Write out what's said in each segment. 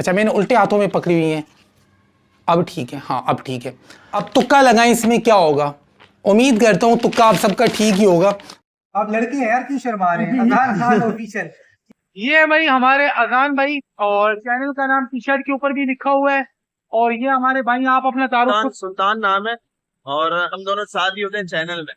अच्छा, मैंने उल्टे हाथों में पकड़ी हुई हैं। अब ठीक है, हाँ अब ठीक है। अब तुक्का लगाएं, इसमें क्या होगा। उम्मीद करता हूँ तुक्का आप सबका ठीक ही होगा। आप लड़के हैं यार, क्यों शर्मा रहे हैं? अजान खान ऑफिशियल। ये है भाई हमारे अजान भाई, और चैनल का नाम टी शर्ट के ऊपर भी लिखा हुआ है। और ये हमारे भाई, आप अपना तारुफ। सुल्तान नाम है और हम दोनों साथ ही होते हैं चैनल में।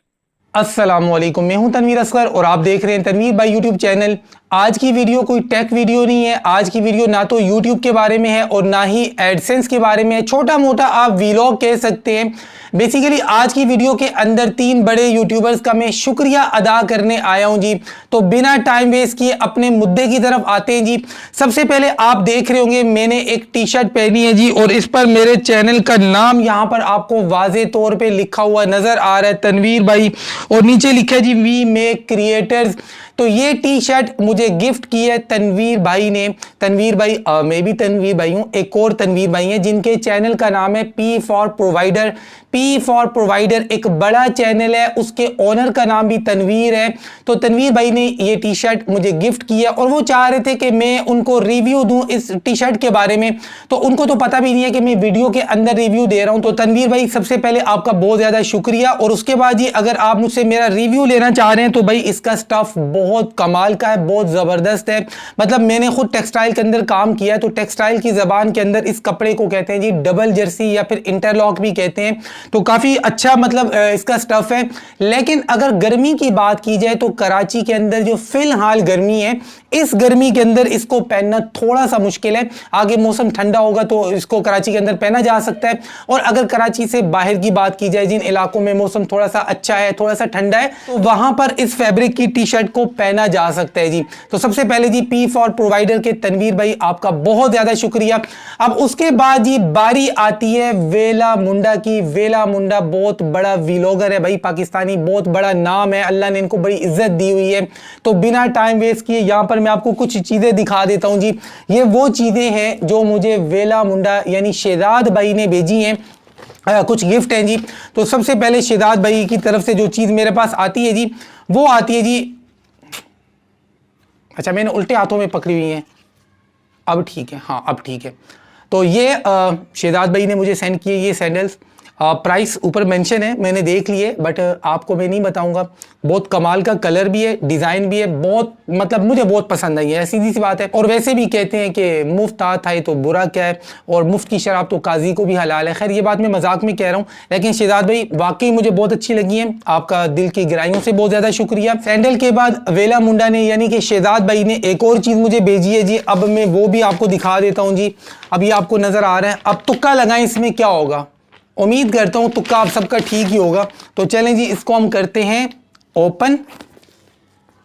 अस्सलामुअलैकुम, मैं हूं तनवीर असगर और आप देख रहे हैं तनवीर भाई यूट्यूब चैनल। आज की वीडियो कोई टेक वीडियो नहीं है। आज की वीडियो ना तो यूट्यूब के बारे में है और ना ही एडसेंस के बारे में है। छोटा मोटा आप व्लॉग कह सकते हैं। बेसिकली आज की वीडियो के अंदर 3 बड़े यूट्यूबर्स का मैं शुक्रिया अदा करने आया हूं जी। तो बिना टाइम वेस्ट किए अपने मुद्दे की तरफ आते हैं जी। सबसे पहले आप देख रहे होंगे मैंने एक टी शर्ट पहनी है जी, और इस पर मेरे चैनल का नाम यहां पर आपको वाजे तौर पे लिखा हुआ नजर आ रहा है, तनवीर भाई, और नीचे लिखा है जी वी मेक क्रिएटर्स। तो ये टी शर्ट मुझे गिफ्ट की है तनवीर भाई ने। तनवीर भाई, मैं भी तनवीर भाई हूं, एक और तनवीर भाई हैं जिनके चैनल का नाम है P for provider. P for provider एक बड़ा चैनल है, उसके ओनर का नाम भी तनवीर है। तो तनवीर भाई ने ये टी शर्ट मुझे गिफ्ट की है और वो चाह रहे थे कि मैं उनको रिव्यू दूं इस टी शर्ट के बारे में। तो उनको तो पता भी नहीं है कि मैं वीडियो के अंदर रिव्यू दे रहा हूं। तो तनवीर भाई, सबसे पहले आपका बहुत ज्यादा शुक्रिया। और उसके बाद जी, अगर आप मुझसे मेरा रिव्यू लेना चाह रहे हैं तो भाई इसका स्टफ बहुत कमाल का है, बहुत जबरदस्त है। मतलब मैंने खुद टेक्सटाइल के अंदर काम किया है, तो टेक्सटाइल की जबान के अंदर इस कपड़े को कहते हैं जी डबल जर्सी या फिर इंटरलॉक भी कहते हैं। तो काफी अच्छा मतलब इसका स्टफ है। लेकिन अगर गर्मी की बात की जाए तो कराची के अंदर जो फिलहाल गर्मी है, इस गर्मी के अंदर इसको पहनना थोड़ा सा मुश्किल है। आगे मौसम ठंडा होगा तो इसको कराची के अंदर पहना जा सकता है। और अगर कराची से बाहर की बात की जाए, जिन इलाकों में मौसम थोड़ा सा अच्छा है, थोड़ा सा ठंडा है, तो वहां पर इस फैब्रिक की टी शर्ट को पहना जा सकता है जी। तो सबसे पहले जी पी फॉर प्रोवाइडर के तनवीर भाई, आपका बहुत ज्यादा शुक्रिया। अब उसके बाद जी बारी आती है वेला मुंडा की। वेला मुंडा बहुत बड़ा व्लॉगर है भाई, पाकिस्तानी, बहुत बड़ा नाम है, अल्लाह ने इनको बड़ी इज्जत दी हुई है। तो बिना टाइम वेस्ट किए यहां पर मैं आपको कुछ चीजें दिखा देता हूं जी। ये वो चीजें हैं जो मुझे वेला मुंडा यानी शेदाद भाई ने भेजी हैं। कुछ गिफ्ट हैं जी। तो सबसे पहले शेदाद भाई की तरफ से जो चीज मेरे पास आती है जी, वो आती है जी। अच्छा, मैंने उल्टे हाथों में पकड़ी हुई हैं। अब ठीक है, हाँ अब ठीक है। तो ये शेदाद भाई ने मुझे सेंड किए ये सैंडल्स। प्राइस ऊपर मेंशन है, मैंने देख लिए, बट आपको मैं नहीं बताऊंगा। बहुत कमाल का कलर भी है, डिज़ाइन भी है, बहुत मतलब मुझे बहुत पसंद आई है, सीधी सी बात है। और वैसे भी कहते हैं कि मुफ्त हाथ आए तो बुरा क्या है, और मुफ्त की शराब तो काजी को भी हलाल है। खैर ये बात मैं मजाक में कह रहा हूँ, लेकिन शेदाद भाई वाकई मुझे बहुत अच्छी लगी है। आपका दिल की गहराइयों से बहुत ज़्यादा शुक्रिया। सैंडल के बाद वेला मुंडा ने यानी कि शेदाद भाई ने एक और चीज़ मुझे भेजी है जी। अब मैं वो भी आपको दिखा देता हूँ जी। अभी आपको नज़र आ रहा है। अब तुक्का लगाएं, इसमें क्या होगा। उम्मीद करता हूं तुक्का आप सबका ठीक ही होगा। तो चलें जी, इसको हम करते हैं ओपन।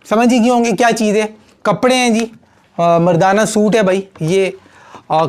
समझ ही गए होंगे क्या चीज़ है। कपड़े हैं जी, मर्दाना सूट है भाई। ये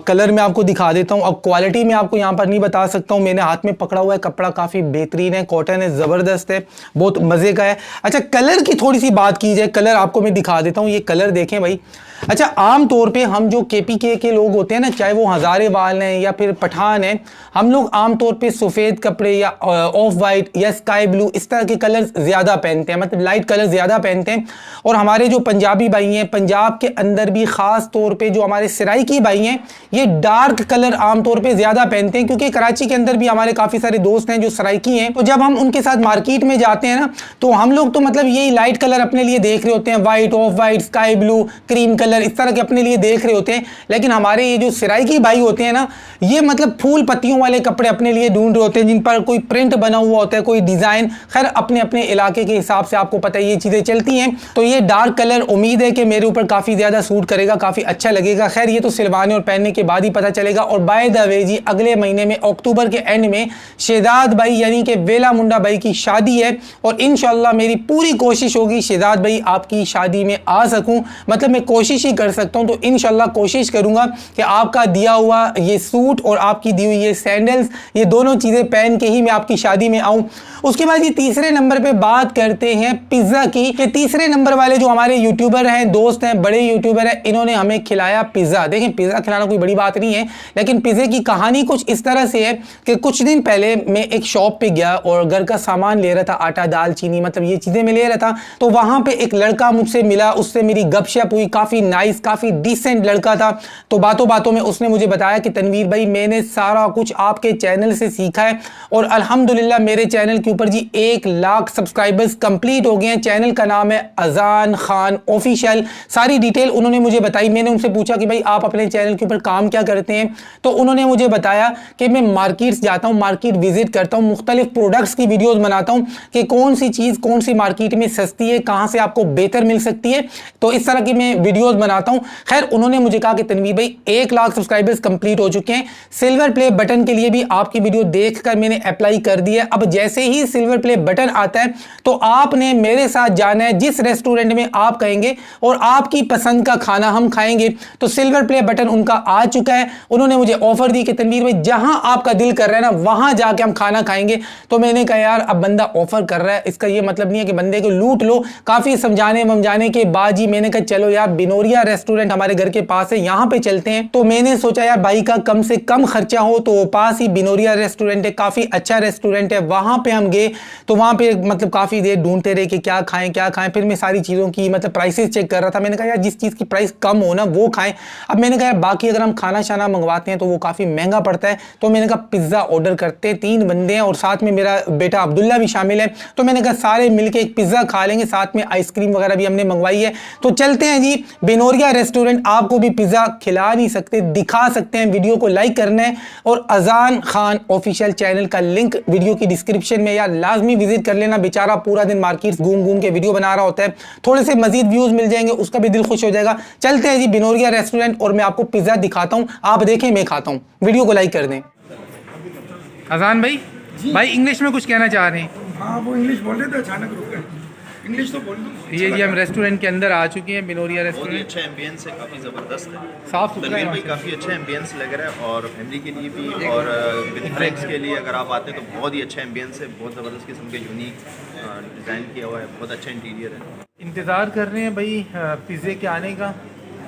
कलर में आपको दिखा देता हूं। अब क्वालिटी में आपको यहां पर नहीं बता सकता हूं, मैंने हाथ में पकड़ा हुआ है। कपड़ा काफ़ी बेहतरीन है, कॉटन है, ज़बरदस्त है, बहुत मज़े का है। अच्छा, कलर की थोड़ी सी बात की जाए, कलर आपको मैं दिखा देता हूँ। ये कलर देखें भाई। अच्छा, आम तौर पे हम जो केपीके के लोग होते हैं ना, चाहे वो हज़ारेवाल हैं या फिर पठान हैं, हम लोग आम तौर पे सफ़ेद कपड़े या ऑफ वाइट या स्काई ब्लू इस तरह के कलर्स ज़्यादा पहनते हैं, मतलब लाइट कलर ज़्यादा पहनते हैं। और हमारे जो पंजाबी भाई हैं, पंजाब के अंदर भी ख़ास तौर पे जो हमारे सराइकी भाई हैं, ये डार्क कलर आम तौर पे ज़्यादा पहनते हैं। क्योंकि कराची के अंदर भी हमारे काफ़ी सारे दोस्त हैं जो सराइकी हैं। तो जब हम उनके साथ मार्केट में जाते हैं ना, तो हम लोग तो मतलब यही लाइट कलर अपने लिए देख रहे होते हैं, white, of white, sky blue, cream colour, इस तरह के अपने लिए देख रहे होते हैं। लेकिन हमारे ये जो सराइकी भाई होते हैं ना, ये मतलब फूल पत्तियों वाले कपड़े अपने लिए ढूंढ रहे होते हैं, जिन पर कोई प्रिंट बना हुआ होता है, कोई डिज़ाइन। खैर अपने अपने इलाके के हिसाब से आपको पता है ये चीज़ें चलती हैं। तो ये डार्क कलर उम्मीद है कि मेरे ऊपर काफ़ी ज़्यादा सूट करेगा, काफ़ी अच्छा लगेगा। खैर ये तो सिलवाने और पहनने के बाद ही पता चलेगा। और बाय द वे जी, अगले महीने में अक्टूबर के एंड में शेदाद भाई यानी कि वेला मुंडा भाई की शादी है। और इंशाल्लाह मेरी पूरी कोशिश होगी शेदाद भाई आपकी शादी में आ सकूं। मतलब मैं कोशिश ही कर सकता हूं, तो इंशाल्लाह कोशिश करूंगा कि आपका दिया हुआ ये सूट और आपकी दी हुई ये सैंडल्स, ये दोनों चीज़ें पहन के ही मैं आपकी शादी में आऊँ। उसके बाद ये तीसरे नंबर पे बात करते हैं पिज़्ज़ा की। कि तीसरे नंबर वाले जो हमारे यूट्यूबर हैं, दोस्त हैं, बड़े यूट्यूबर हैं, इन्होंने हमें खिलाया पिज़्ज़ा। देखें, पिज़्ज़ा खिलाना कोई बड़ी बात नहीं है, लेकिन पिज़्ज़े की कहानी कुछ इस तरह से है कि कुछ दिन पहले मैं एक शॉप पे गया और घर का सामान ले रहा था, आटा, दाल, चीनी, मतलब ये चीज़ें मैं ले रहा था। तो वहाँ पे एक लड़का मुझसे मिला, उससे मेरी गपशप हुई, काफ़ी नाइस, काफ़ी डिसेंट लड़का था। तो बातों बातों में उसने मुझे बताया कि तनवीर भाई मैंने सारा कुछ आपके चैनल से सीखा है और अल्हम्दुलिल्लाह मेरे चैनल के ऊपर जी 1 लाख सब्सक्राइबर्स कंप्लीट हो गए हैं। चैनल का नाम है अजान खान ऑफिशियल। सारी डिटेल उन्होंने मुझे बताई। मैंने उनसे पूछा कि भाई आप अपने चैनल के ऊपर काम क्या करते हैं, तो उन्होंने मुझे बताया कि मैं मार्केट्स जाता हूँ, मार्केट विजिट करता हूँ, मुख्तलिफ प्रोडक्ट्स की वीडियोस बनाता हूँ कि कौन सी चीज़ कौन सी मार्केट में सस्ती है, कहाँ से आपको बेहतर मिल सकती है। तो इस तरह की मैं वीडियोस बनाता हूँ। खैर उन्होंने मुझे कहा कि तनवीर भाई 1 लाख सब्सक्राइबर्स कंप्लीट हो चुके हैं, सिल्वर प्ले बटन के लिए भी आपकी वीडियो देखकर मैंने अप्लाई कर दिया। अब जैसे ही सिल्वर प्ले बटन आता है तो आपने मेरे साथ जाना है जिस रेस्टोरेंट में आप कहेंगे और आपकी पसंद का खाना हम खाएंगे। तो सिल्वर प्ले बटन उनका आ चुका है। उन्होंने मुझे ऑफर दी कि तनवीर भाई जहां आपका दिल कर रहा है ना वहां जाके हम खाना खाएंगे। तो मैंने कहा यार अब बंदा ऑफर कर रहा है, इसका ये मतलब नहीं है कि बंदे को लूट लो। काफी समझाने समझाने के बाद ही मैंने कहा चलो यार बिनोरिया रेस्टोरेंट हमारे घर के पास है, यहाँ पे चलते हैं। तो मैंने सोचा यार भाई का कम से कम खर्चा हो, तो पास ही बिनोरिया रेस्टोरेंट है, काफी अच्छा रेस्टोरेंट है। वहां पे हम गए तो वहां पे मतलब काफी देर ढूंढते रहे कि क्या खाएं। फिर मैं सारी चीजों की मतलब प्राइसेस चेक कर रहा था। मैंने कहा यार जिस चीज की प्राइस कम हो ना वो खाएं। अब मैंने कहा बाकी अगर हम खाना शाना मंगवाते हैं तो वो काफी महंगा पड़ता है। तो मैंने कहा पिज्जा ऑर्डर करते हैं, 3 बंदे हैं और साथ में मेरा बेटा अब्दुल्ला भी शामिल है। तो मैंने कहा सारे मिलके एक पिज्जा खा लेंगे, साथ में आइसक्रीम वगैरह भी हमने मंगवाई है। तो चलते हैं जी बिनोरिया रेस्टोरेंट। आपको भी पिज्जा खिला नहीं सकते, दिखा सकते हैं। वीडियो को लाइक करना है और अजान खान ऑफिशियल चैनल का लिंक वीडियो की डिस्क्रिप्शन में, यार लाजमी विजिट कर लेना। बेचारा पूरा दिन मार्केट्स घूम घूम के वीडियो बना रहा होता है, थोड़े से मजीद व्यूज मिल जाएंगे, उसका भी दिल खुश हो जाएगा। चलते हैं जी बिनोरिया रेस्टोरेंट और मैं आपको पिज्जा दिखाता हूं, आप देखें मैं खाता हूं। वीडियो को लाइक कर दें। अजान भाई इंग्लिश में कुछ कहना चाह रहे हैं? हाँ वो इंग्लिश बोल रहे थे, अचानक रुक गए। इंग्लिश तो बोल दो। ये जी हम रेस्टोरेंट के अंदर आ चुके हैं, बिनोरिया बहुत ही रेस्टोरेंट। अच्छा एम्बियंस है, काफ़ी ज़बरदस्त है। साफ सुथरा तनवीर है भाई काफ़ी अच्छा एम्बियंस लग रहा है और फैमिली के लिए भी और विद फ्रेंड्स के लिए अगर आप आते हैं तो बहुत ही अच्छा एम्बियंस है। बहुत ज़बरदस्त किस्म के यूनिक डिज़ाइन किया हुआ है, बहुत अच्छा इंटीरियर है। इंतज़ार कर रहे हैं भाई पिज़्ज़े के आने का।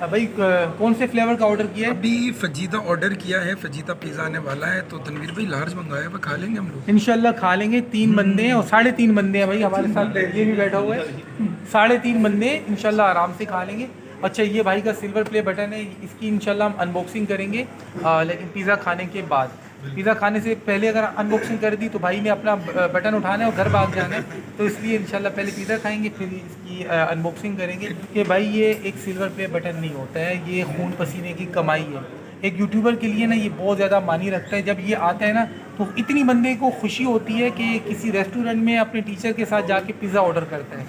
भाई कौन से फ्लेवर का ऑर्डर किया है? अभी फजीता ऑर्डर किया है, फजीता पिज़्ज़ा आने वाला है। तो तनवीर भाई लार्ज मंगाया है, खा लेंगे हम लोग इंशाल्लाह खा लेंगे। 3 बंदे हैं और 3.5 बंदे हैं भाई हमारे साथ, ये भी बैठा हुआ है। 3.5 बंदे इंशाल्लाह आराम से खा लेंगे। अच्छा ये भाई का सिल्वर प्ले बटन है, इसकी इंशाल्लाह हम अनबॉक्सिंग करेंगे लेकिन पिज़्ज़ा खाने के बाद। पिज़्ज़ा खाने से पहले अगर अनबॉक्सिंग कर दी तो भाई ने अपना बटन उठाना है और घर भाग जाना है। तो इसलिए इंशाल्लाह पहले पिज़्ज़ा खाएंगे फिर इसकी अनबॉक्सिंग करेंगे कि भाई ये एक सिल्वर प्ले बटन नहीं होता है, ये खून पसीने की कमाई है। एक यूट्यूबर के लिए ना ये बहुत ज़्यादा मानी रखता है। जब ये आता है ना तो इतनी बंदे को खुशी होती है कि किसी रेस्टोरेंट में अपने टीचर के साथ जाके पिज़्ज़ा ऑर्डर करता है।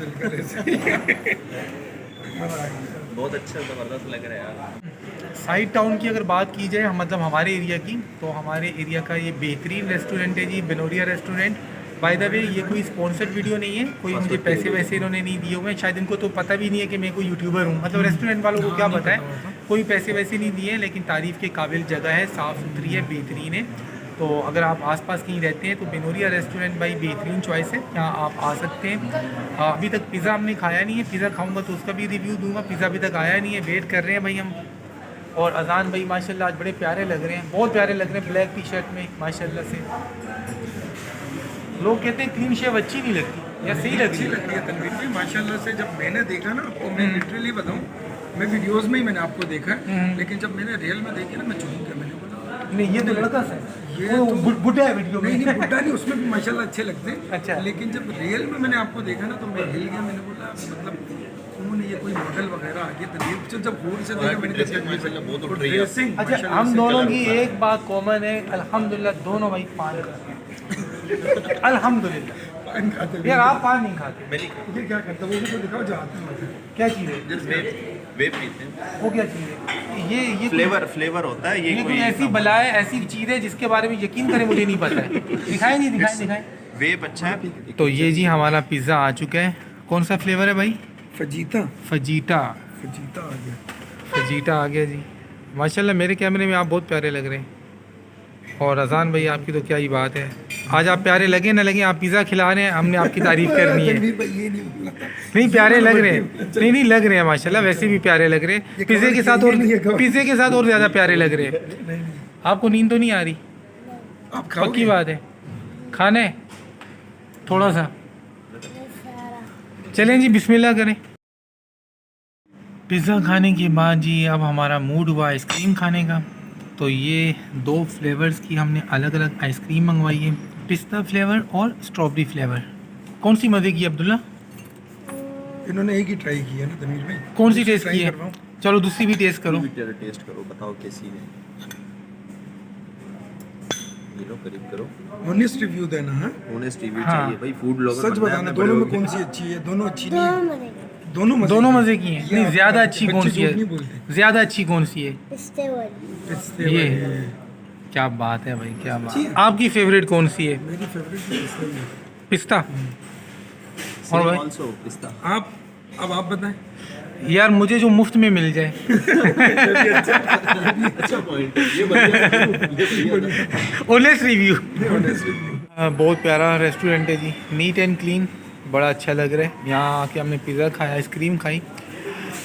बहुत अच्छा ज़बरदस्त लग रहा है यार। साइड टाउन की अगर बात की जाए मतलब हमारे एरिया की, तो हमारे एरिया का ये बेहतरीन रेस्टोरेंट है जी बिनोरिया रेस्टोरेंट। बाय द वे ये कोई स्पॉन्सर्ड वीडियो नहीं है, कोई मुझे पैसे वैसे इन्होंने नहीं दिए हुए हैं। शायद इनको तो पता भी नहीं है कि मैं कोई यूट्यूबर हूँ, मतलब रेस्टोरेंट वालों को क्या पता है। कोई पैसे वैसे नहीं दिए, लेकिन तारीफ़ के काबिल जगह है, साफ़ सुथरी है, बेहतरीन है। तो अगर आप आसपास कहीं रहते हैं तो बिनोरिया रेस्टोरेंट भाई बेहतरीन चॉइस है, यहाँ आप आ सकते हैं। अभी तक पिज़्ज़ा हमने खाया नहीं है, पिज़्ज़ा खाऊंगा तो उसका भी रिव्यू दूंगा। पिज़्ज़ा अभी तक आया नहीं है, वेट कर रहे हैं भाई हम। और अजान भाई माशाल्लाह आज बड़े प्यारे लग रहे हैं, बहुत प्यारे लग रहे हैं ब्लैक टी शर्ट में माशाल्लाह से। लोग कहते हैं क्लीन शेव अच्छी नहीं लगती या सही लगती अच्छी लग रही है तनवीर भाई माशाल्लाह से। जब मैंने देखा ना आपको, मैं लिटरली बताऊँ, मैं वीडियोस में ही मैंने आपको देखा है, लेकिन जब मैंने रियल में देखी ना मैं चुन गया। मैंने बोला नहीं ये तो लड़का सा है, ये वो तो बुढ़ा है वीडियो में। नहीं बुड्ढा नहीं, उसमें भी माशाल्लाह अच्छे लगते हैं। अच्छा। लेकिन जब रियल में मैंने आपको देखा ना तो मैं हिल गया। मैंने बोला मतलब कौन है ये, कोई मॉडल वगैरह आ गया। तनवीर से जब दूर से देखा मैंने कहा माशाल्लाह बहुत उठ रही है। ड्रेसिंग अच्छा हम दोनों की एक बात कॉमन है, अल्हम्दुलिल्लाह दोनों भाई पान खाते हैं। अल्हम्दुलिल्लाह पान खाते हैं। यार आप पान नहीं खाते, मैं नहीं खाता। ये क्या करता है वो भी तो दिखाओ जाते हैं। क्या चीज़ है? जस्ट वेब पीते हैं। वो क्या चीज़ है? ये फ्लेवर होता है ये कोई ऐसी बला है, ऐसी चीज़ है जिसके बारे में यकीन करें मुझे नहीं पता है। दिखाएं नहीं, दिखाएं। वेब अच्छा है। तो ये जी हमारा पिज़्ज़ा आ चुका है। कौन सा फ्लेवर है भाई? फजीता फजीटा। फजीता आ गया। फजीटा आ गया जी। माशाल्लाह मेरे कैमरे में आप बहुत प्यारे लग रहे हैं। और अजान भाई आपकी तो क्या ही बात है, आज आप प्यारे लगे ना लगे, आप पिज़्ज़ा खिला रहे हैं, हमने आपकी तारीफ़ करनी है। नहीं प्यारे लग रहे हैं, नहीं लग रहे हैं माशाल्लाह, वैसे भी प्यारे लग रहे हैं। पिज़्ज़े के साथ और ज़्यादा प्यारे लग रहे हैं। आपको नींद तो नहीं आ रही? आप खाओगे? पक्की बात है, खाना है थोड़ा सा? चलें जी बिस्मिल्लाह करें। पिज़्ज़ा खाने के बाद जी अब हमारा मूड हुआ आइसक्रीम खाने का। तो ये 2 फ्लेवर्स की हमने अलग अलग आइसक्रीम मंगवाई है, पिस्ता फ्लेवर और स्ट्रॉबेरी फ्लेवर। कौन सी मज़े की अब्दुल्ला? इन्होंने एक ही ट्राई की है ना तमीर भाई। कौन सी टेस्ट ट्राई की है? करवाऊं? चलो दूसरी भी टेस्ट करो। टेस्ट करो, बताओ कैसी है। ये लो, करीब करो। ऑनेस्ट रिव्यू देना है। ऑनेस्ट रिव्यू हाँ। चाहिए भाई, फूड ब्लॉगर सच बताना दोनों में कौन सी अच्छी है? दोनों अच्छी नहीं है। दोनों मज़े की हैं। ये नहीं, आप- ज़्यादा अच्छी बच्चे कौन सी झूठ नहीं है? बोलते। ज़्यादा अच्छी कौन सी है? पिस्ते ये। वाली। क्या बात है भाई, क्या बात। अच्छी है। आपकी फेवरेट कौन सी है? मेरी फेवरेट भी पिस्ता ही है। पिस्ता। और भाई ऑल्सो पिस्ता। आप अब आप बताएं। यार मुझे जो मुफ्त में मिल जाए। अच्छा पॉइंट है ये, बढ़िया। Honest review. Honest review. बहुत प्यारा रेस्टोरेंट है जी, नीट एंड क्लीन, बड़ा अच्छा लग रहा है। यहाँ आके हमने पिज़्ज़ा खाया, आइसक्रीम खाई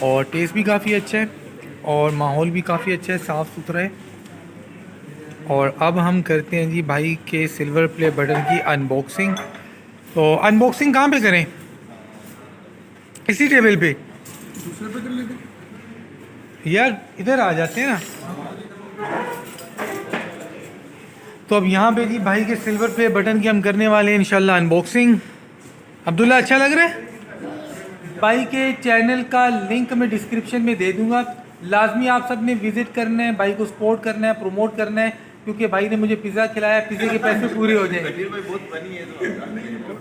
और टेस्ट भी काफ़ी अच्छा है और माहौल भी काफ़ी अच्छा है, साफ़ सुथरा है। और अब हम करते हैं जी भाई के सिल्वर प्ले बटन की अनबॉक्सिंग। तो अनबॉक्सिंग कहाँ पे करें? इसी टेबल पे? दूसरे पे कर लेते। यार इधर आ जाते हैं ना। तो अब यहाँ पे जी भाई के सिल्वर प्ले बटन की हम करने वाले हैं इंशाल्लाह अनबॉक्सिंग। अब्दुल्ला अच्छा लग रहा है? भाई के चैनल का लिंक मैं डिस्क्रिप्शन में दे दूंगा, लाजमी आप सब ने विजिट करना है, भाई को सपोर्ट करना है, प्रमोट करना है, क्योंकि भाई ने मुझे पिज़्ज़ा खिलाया, पिज़्ज़े के पैसे पूरे हो जाए।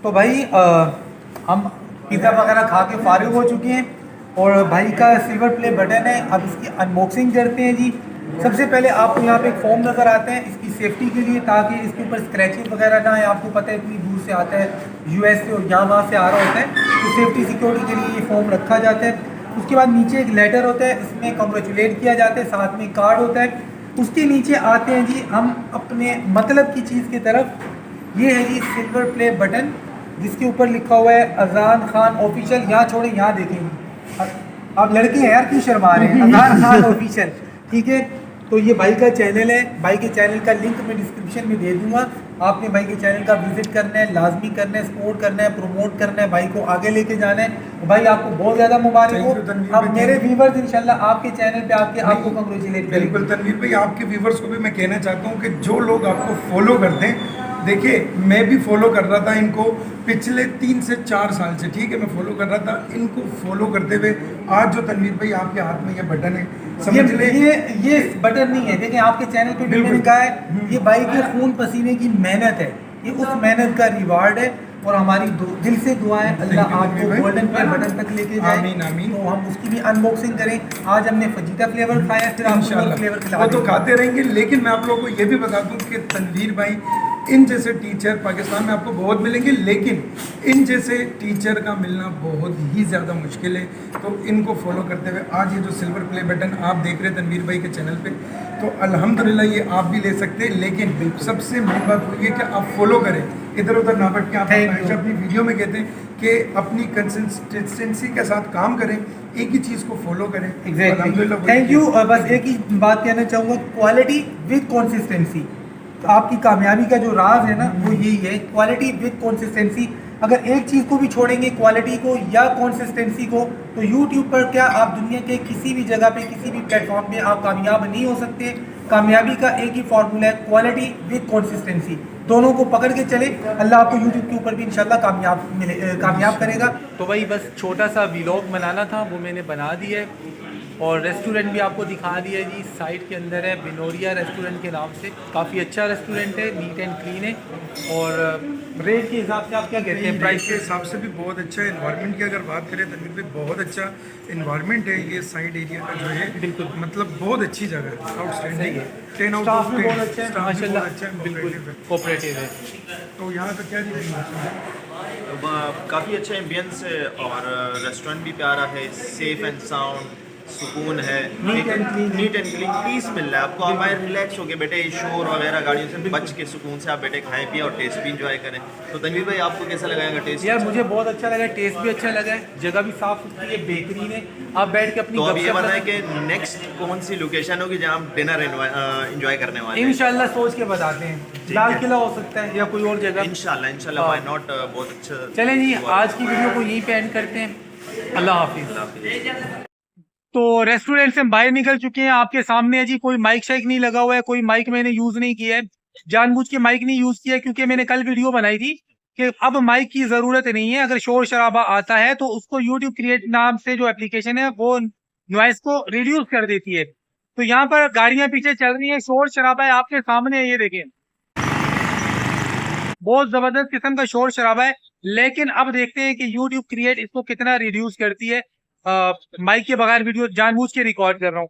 तो भाई हम पिज़्ज़ा वगैरह खा के फारिग हो चुके हैं और भाई का सिल्वर प्ले बटन है। अब इसकी अनबॉक्सिंग करते हैं जी। सबसे पहले आपको यहाँ पे एक फॉर्म नज़र आता है इसकी सेफ्टी के लिए, ताकि इसके ऊपर स्क्रैचेस वगैरह ना आए। आपको पता है इतनी दूर से आता है, US से और यहाँ वहाँ से आ रहा होता है, तो सेफ्टी सिक्योरिटी के लिए ये फॉर्म रखा जाता है। उसके बाद नीचे एक लेटर होता है, इसमें कॉन्ग्रेचुलेट किया जाता है, साथ में कार्ड होता है। उसके नीचे आते हैं जी हम अपने मतलब की चीज़ की तरफ। ये है जी सिल्वर प्ले बटन, जिसके ऊपर लिखा हुआ है अजान खान ऑफिशियल। यहाँ छोड़े, यहाँ देखेंगे आप लड़के हैं यार, क्यों शर्मा रहे हैं? अजान खान ऑफिशियल, ठीक है। तो ये भाई का चैनल है, भाई के चैनल का लिंक मैं डिस्क्रिप्शन में दे दूंगा। आपने भाई के चैनल का विजिट करना है, लाजमी करना है, सपोर्ट करना है, प्रमोट करना है, भाई को आगे लेके जाना है। भाई आपको बहुत ज़्यादा मुबारक हो। अब मेरे व्यूवर्स इंशाल्लाह आपके चैनल पे आके आपको कंग्रेचुलेट करेंगे। बिल्कुल तनवीर भाई, आपके व्यूवर्स को भी मैं कहना चाहता हूँ कि जो लोग आपको फॉलो करते हैं, देखिए मैं भी फॉलो कर रहा था इनको पिछले 3 से 4 साल से, ठीक है, मैं फॉलो कर रहा था इनको। फॉलो करते हुए आज जो तनवीर भाई आपके हाथ में ये बटन है, समझ ले ये बटन नहीं है। देखिए आपके चैनल पे भी मैंने कहा है, ये भाई के खून पसीने की मेहनत है, ये उस मेहनत का रिवार्ड है। और हमारी दिल से दुआएं अल्लाह आपको गोल्डन प्ले बटन तक लेके जाए। आमीन आमीन। तो हम उसकी भी अनबॉक्सिंग करें। आज हमने फजीता फ्लेवर खाया, फिर आपको इंशाल्लाह फ्लेवर वो खिला तो खाते रहेंगे। लेकिन मैं आप लोगों को ये भी बता दूं कि तनवीर भाई, इन जैसे टीचर पाकिस्तान में आपको बहुत मिलेंगे, लेकिन इन जैसे टीचर का मिलना बहुत ही ज़्यादा मुश्किल है। तो इनको फॉलो करते हुए आज ये जो सिल्वर प्ले बटन आप देख रहे हैं तनवीर भाई के चैनल पे, तो अल्हम्दुलिल्लाह ये आप भी ले सकते हैं। लेकिन सबसे मेन बात वो ये कि आप फॉलो करें, इधर उधर ना भटके। आप हमेशा अपनी वीडियो में कहते हैं कि अपनी कंसिस्टेंसी के साथ काम करें, एक ही चीज़ को फॉलो करें। अल्हम्दुलिल्लाह। Thank you. बस एक ही बात कहना चाहूँगा, क्वालिटी विद कंसिस्टेंसी। तो आपकी कामयाबी का जो राज है ना, वो यही है, क्वालिटी विद कंसिस्टेंसी। अगर एक चीज़ को भी छोड़ेंगे, क्वालिटी को या कंसिस्टेंसी को, तो यूट्यूब पर क्या आप दुनिया के किसी भी जगह पे, किसी भी प्लेटफॉर्म पे आप कामयाब नहीं हो सकते। कामयाबी का एक ही फार्मूला है, क्वालिटी विद कंसिस्टेंसी। दोनों को पकड़ के चले, अल्लाह आपको यूट्यूब के ऊपर भी इंशाल्लाह कामयाब करेगा। तो भाई बस छोटा सा व्लॉग बनाना था, वो मैंने बना दिया है। और रेस्टोरेंट भी आपको दिखा दिया है जी, साइट के अंदर है, बिनोरिया रेस्टोरेंट के नाम से। काफ़ी अच्छा रेस्टोरेंट है, नीट एंड क्लीन है। और रेट के हिसाब से आप क्या कहते हैं? प्राइस के हिसाब से भी बहुत अच्छा है। एनवायरनमेंट की अगर बात करें तनवीर भाई, बहुत अच्छा एनवायरनमेंट है ये साइड एरिया का जो है। बिल्कुल, मतलब बहुत अच्छी जगह है, आउटस्टैंडिंग है। 10 आउट स्टाफ ऑफ भी 10 बहुत अच्छा है माशाल्लाह, बिल्कुल कोऑपरेटिव है। तो यहाँ का क्या रिव्यू है? काफ़ी अच्छा एम्बियंस है और रेस्टोरेंट भी प्यारा है, सेफ एंड साउंड, सुकून है, नीट एंड क्लीन, पीस मिल रहा है आपको। आप आए रिलैक्स हो के बैठे, शोर वगैरह गाड़ियों से बच के सुकून से आप बैठे, खाएं पिए और टेस्ट भी इंजॉय करें। तो तनवीर भाई आपको कैसा लगाएगा टेस्ट? यार मुझे बहुत अच्छा लगा, टेस्ट भी अच्छा लगा है, जगह भी साफ सुथरी है, बेहतरीन है। आप बैठ के अपनी तो अब ये बताएं कि नेक्स्ट कौन सी लोकेशन होगी जहाँ हम डिनर एंजॉय करने वाले हैं? इंशाल्लाह सोच के बताते हैं। लाल किला हो सकता है या कोई और जगह, इंशाल्लाह व्हाई नॉट। बहुत अच्छा। चलें जी, आज की वीडियो को यहीं पे एंड करते हैं। अल्लाह हाफिज़। तो रेस्टोरेंट से हम बाहर निकल चुके हैं। आपके सामने है जी, कोई माइक शाइक नहीं लगा हुआ है, कोई माइक मैंने यूज नहीं किया है, जानबूझ के माइक नहीं यूज किया है, क्योंकि मैंने कल वीडियो बनाई थी कि अब माइक की जरूरत नहीं है। अगर शोर शराबा आता है तो उसको यूट्यूब क्रिएट नाम से जो एप्लीकेशन है वो नॉइस को रिड्यूस कर देती है। तो यहाँ पर गाड़ियां पीछे चल रही है, शोर शराबा है, आपके सामने है, ये देखें बहुत जबरदस्त किस्म का शोर शराबा है। लेकिन अब देखते हैं कि यूट्यूब क्रिएट इसको कितना रिड्यूस करती है। माइक के बगैर वीडियो जानबूझ के रिकॉर्ड कर रहा हूँ।